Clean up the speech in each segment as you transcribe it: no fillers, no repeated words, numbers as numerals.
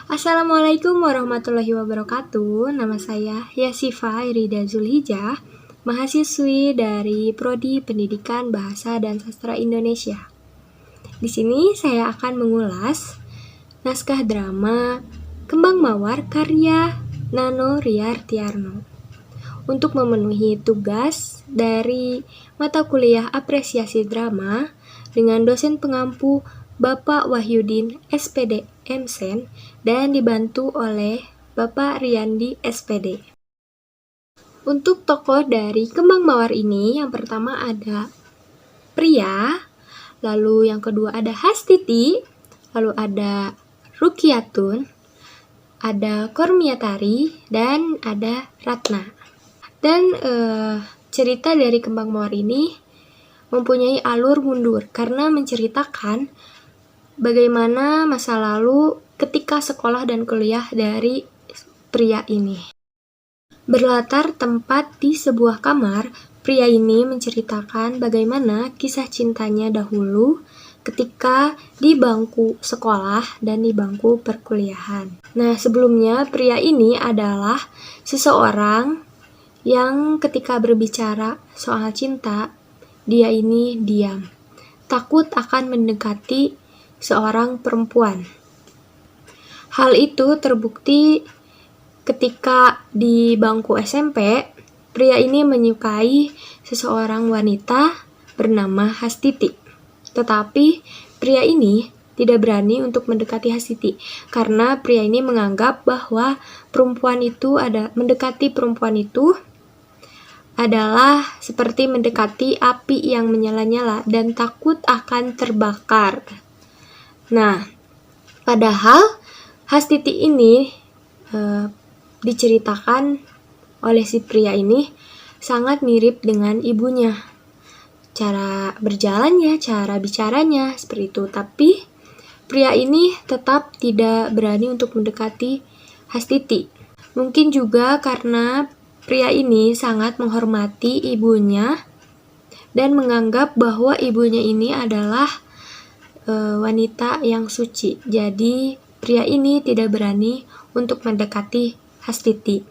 Assalamualaikum warahmatullahi wabarakatuh. Nama saya Yasifa Irida Zulhijjah, mahasiswi dari Prodi Pendidikan Bahasa dan Sastra Indonesia. Di sini saya akan mengulas naskah drama Kembang Mawar karya Nano Riartiarno. Untuk memenuhi tugas dari mata kuliah apresiasi drama dengan dosen pengampu Bapak Wahyudin SPD MSen dan dibantu oleh Bapak Riyandi SPD. Untuk tokoh dari Kembang Mawar ini, yang pertama ada Pria, lalu yang kedua ada Hastiti, lalu ada Rukiatun, ada Kormiatari, dan ada Ratna. Dan cerita dari Kembang Mawar ini mempunyai alur mundur karena menceritakan bagaimana masa lalu ketika sekolah dan kuliah dari pria ini. Berlatar tempat di sebuah kamar, pria ini menceritakan bagaimana kisah cintanya dahulu ketika di bangku sekolah dan di bangku perkuliahan. Nah, sebelumnya pria ini adalah seseorang yang ketika berbicara soal cinta, dia ini diam, takut akan mendekati seorang perempuan. Hal itu terbukti ketika di bangku SMP, pria ini menyukai seseorang wanita bernama Hastiti. Tetapi pria ini tidak berani untuk mendekati Hastiti karena pria ini menganggap bahwa mendekati perempuan itu adalah seperti mendekati api yang menyala-nyala dan takut akan terbakar. Nah, padahal Hastiti ini diceritakan oleh si pria ini sangat mirip dengan ibunya. Cara berjalannya, cara bicaranya seperti itu. Tapi pria ini tetap tidak berani untuk mendekati Hastiti. Mungkin juga karena pria ini sangat menghormati ibunya dan menganggap bahwa ibunya ini adalah wanita yang suci. Jadi pria ini tidak berani untuk mendekati Hastiti.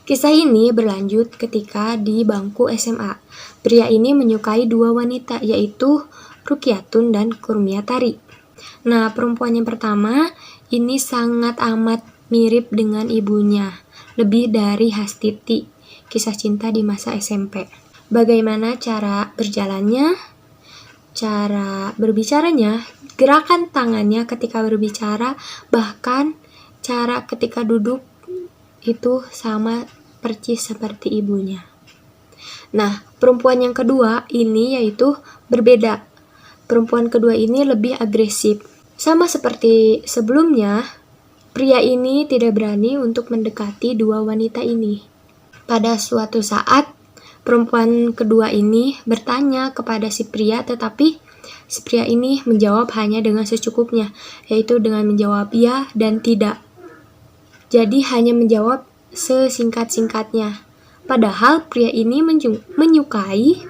Kisah ini berlanjut ketika di bangku SMA. Pria ini menyukai dua wanita, yaitu Rukiatun dan Kurmiatari. Nah, perempuan yang pertama ini sangat amat mirip dengan ibunya, lebih dari Hastiti, kisah cinta di masa SMP. Bagaimana cara berjalannya, cara berbicaranya, gerakan tangannya ketika berbicara, bahkan cara ketika duduk itu sama persis seperti ibunya. Nah, perempuan yang kedua ini yaitu berbeda. Perempuan kedua ini lebih agresif. Sama seperti sebelumnya, pria ini tidak berani untuk mendekati dua wanita ini. Pada suatu saat, perempuan kedua ini bertanya kepada si pria, tetapi si pria ini menjawab hanya dengan secukupnya, yaitu dengan menjawab ya dan tidak. Jadi hanya menjawab sesingkat-singkatnya. Padahal pria ini menyukai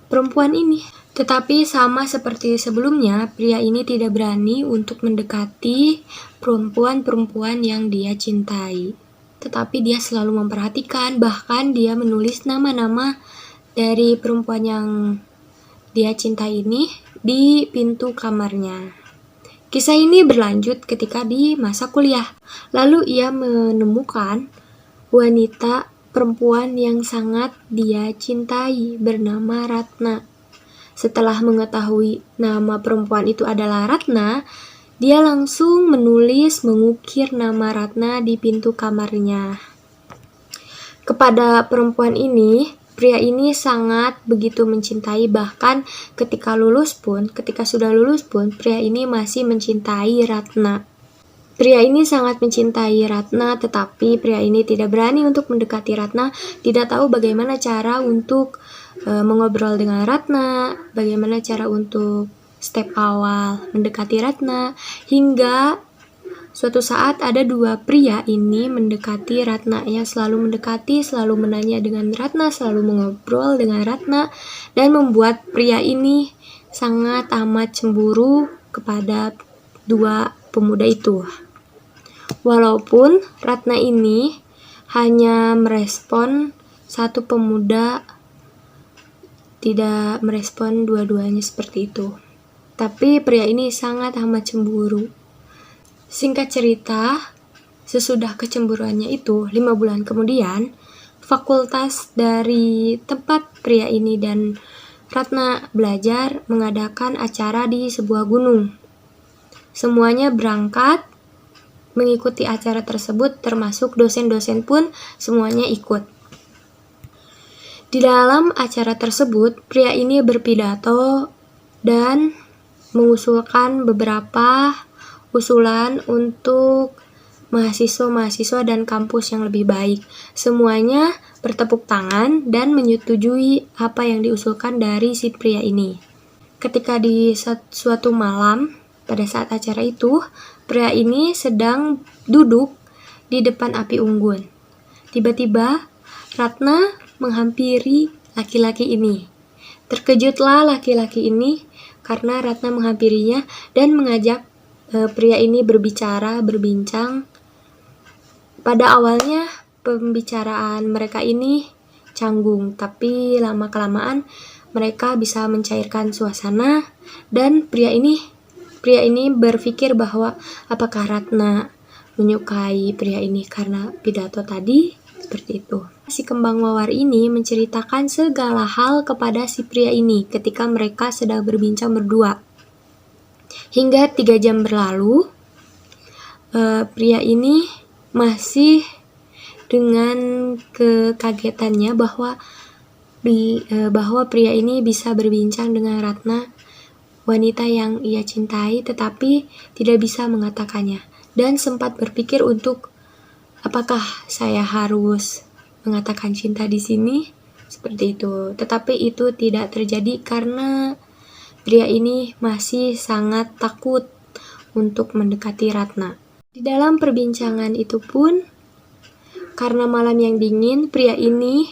perempuan ini. Tetapi sama seperti sebelumnya, pria ini tidak berani untuk mendekati perempuan-perempuan yang dia cintai. Tetapi dia selalu memperhatikan, bahkan dia menulis nama-nama dari perempuan yang dia cintai ini di pintu kamarnya. Kisah ini berlanjut ketika di masa kuliah. Lalu ia menemukan wanita perempuan yang sangat dia cintai bernama Ratna. Setelah mengetahui nama perempuan itu adalah Ratna, dia langsung mengukir nama Ratna di pintu kamarnya. Kepada perempuan ini, pria ini sangat begitu mencintai, bahkan ketika sudah lulus pun, pria ini masih mencintai Ratna. Pria ini sangat mencintai Ratna, tetapi pria ini tidak berani untuk mendekati Ratna, tidak tahu bagaimana cara untuk mengobrol dengan Ratna, bagaimana cara untuk step awal mendekati Ratna, hingga suatu saat ada dua pria ini mendekati Ratna, yang selalu mendekati, selalu menanya dengan Ratna, selalu mengobrol dengan Ratna, dan membuat pria ini sangat amat cemburu kepada dua pemuda itu. Walaupun Ratna ini hanya merespon satu pemuda, tidak merespon dua-duanya seperti itu. Tapi pria ini sangat amat cemburu. Singkat cerita, sesudah kecemburuannya itu, 5 bulan kemudian, fakultas dari tempat pria ini dan Ratna belajar mengadakan acara di sebuah gunung. Semuanya berangkat mengikuti acara tersebut, termasuk dosen-dosen pun semuanya ikut. Di dalam acara tersebut, pria ini berpidato dan mengusulkan beberapa usulan untuk mahasiswa-mahasiswa dan kampus yang lebih baik. Semuanya bertepuk tangan dan menyetujui apa yang diusulkan dari si pria ini. Ketika di suatu malam, pada saat acara itu, pria ini sedang duduk di depan api unggun. Tiba-tiba, Ratna menghampiri laki-laki ini. Terkejutlah laki-laki ini karena Ratna menghampirinya dan mengajak pria ini berbincang. Pada awalnya, pembicaraan mereka ini canggung, tapi lama-kelamaan mereka bisa mencairkan suasana dan pria ini berpikir bahwa apakah Ratna menyukai pria ini karena pidato tadi, seperti itu. Si kembang mawar ini menceritakan segala hal kepada si pria ini ketika mereka sedang berbincang berdua. Hingga 3 jam berlalu, pria ini masih dengan kekagetannya bahwa pria ini bisa berbincang dengan Ratna, wanita yang ia cintai, tetapi tidak bisa mengatakannya, dan sempat berpikir untuk apakah saya harus mengatakan cinta di sini, seperti itu. Tetapi itu tidak terjadi karena pria ini masih sangat takut untuk mendekati Ratna. Di dalam perbincangan itu pun, karena malam yang dingin, pria ini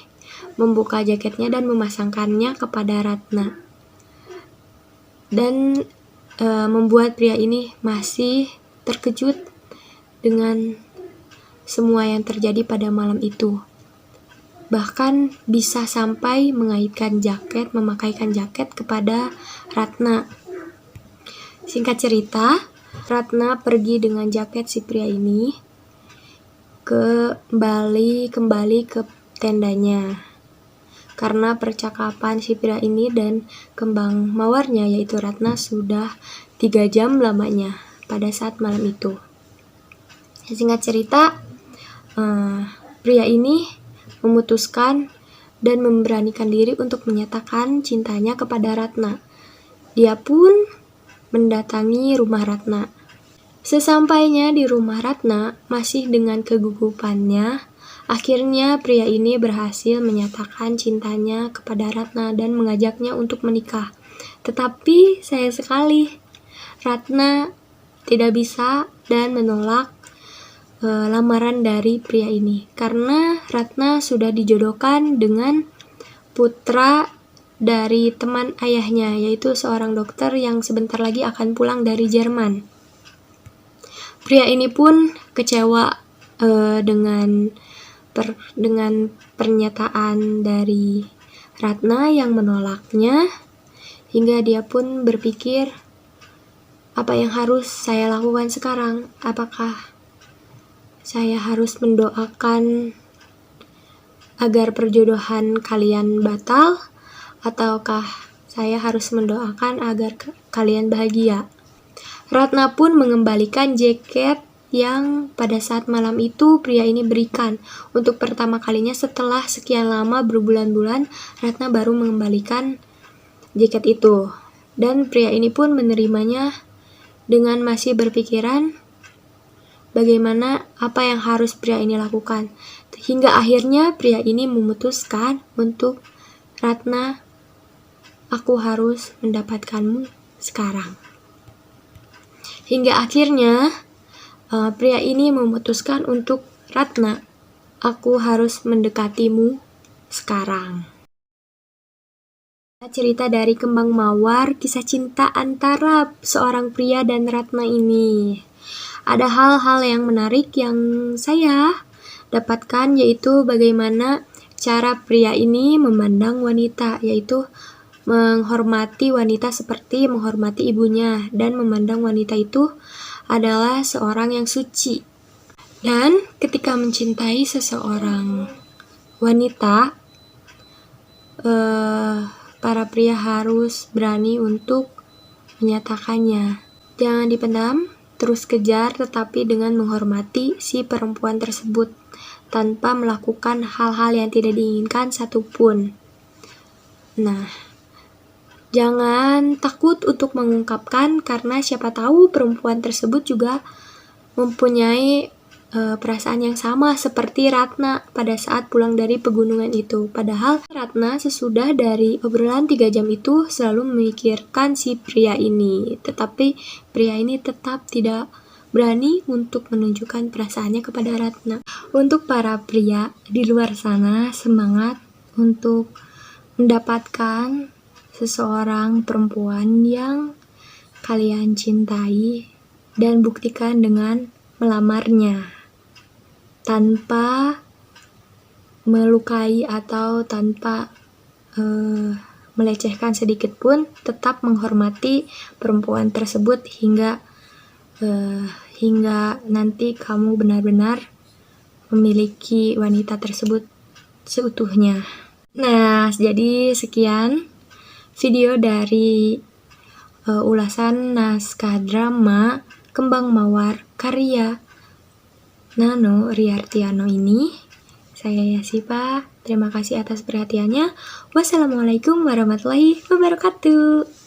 membuka jaketnya dan memasangkannya kepada Ratna. Dan membuat pria ini masih terkejut dengan semua yang terjadi pada malam itu. Bahkan bisa sampai memakaikan jaket kepada Ratna. Singkat cerita, Ratna pergi dengan jaket si pria ini kembali ke tendanya. Karena percakapan si pria ini dan kembang mawarnya, yaitu Ratna, sudah 3 jam lamanya pada saat malam itu. Singkat cerita, pria ini memutuskan dan memberanikan diri untuk menyatakan cintanya kepada Ratna. Dia pun mendatangi rumah Ratna. Sesampainya di rumah Ratna, masih dengan kegugupannya, akhirnya pria ini berhasil menyatakan cintanya kepada Ratna dan mengajaknya untuk menikah. Tetapi sayang sekali, Ratna tidak bisa dan menolak lamaran dari pria ini karena Ratna sudah dijodohkan dengan putra dari teman ayahnya, yaitu seorang dokter yang sebentar lagi akan pulang dari Jerman. Pria ini pun kecewa dengan pernyataan dari Ratna yang menolaknya, hingga dia pun berpikir, apa yang harus saya lakukan sekarang? Apakah saya harus mendoakan agar perjodohan kalian batal, ataukah saya harus mendoakan agar kalian bahagia? Ratna pun mengembalikan jaket yang pada saat malam itu pria ini berikan. Untuk pertama kalinya setelah sekian lama berbulan-bulan, Ratna baru mengembalikan jaket itu. Dan pria ini pun menerimanya dengan masih berpikiran bagaimana apa yang harus pria ini lakukan. Hingga akhirnya pria ini memutuskan untuk, Ratna, aku harus mendapatkanmu sekarang. Hingga akhirnya pria ini memutuskan untuk, Ratna, aku harus mendekatimu sekarang. Cerita dari Kembang Mawar, kisah cinta antara seorang pria dan Ratna ini. ada hal-hal yang menarik yang saya dapatkan, yaitu bagaimana cara pria ini memandang wanita, yaitu menghormati wanita seperti menghormati ibunya, dan memandang wanita itu adalah seorang yang suci. Dan ketika mencintai seseorang wanita, para pria harus berani untuk menyatakannya. Jangan dipendam, terus kejar, tetapi dengan menghormati si perempuan tersebut tanpa melakukan hal-hal yang tidak diinginkan satupun. Nah, jangan takut untuk mengungkapkan, karena siapa tahu perempuan tersebut juga mempunyai perasaan yang sama seperti Ratna pada saat pulang dari pegunungan itu. Padahal Ratna sesudah dari obrolan 3 jam itu selalu memikirkan si pria ini, tetapi pria ini tetap tidak berani untuk menunjukkan perasaannya kepada Ratna. Untuk para pria di luar sana, semangat untuk mendapatkan seseorang perempuan yang kalian cintai, dan buktikan dengan melamarnya tanpa melukai atau tanpa melecehkan sedikit pun. Tetap menghormati perempuan tersebut hingga nanti kamu benar-benar memiliki wanita tersebut seutuhnya. Nah, jadi sekian video dari ulasan naskah drama Kembang Mawar karya Nano Riartiano ini. Saya Yasipa, terima kasih atas perhatiannya. Wassalamualaikum warahmatullahi wabarakatuh.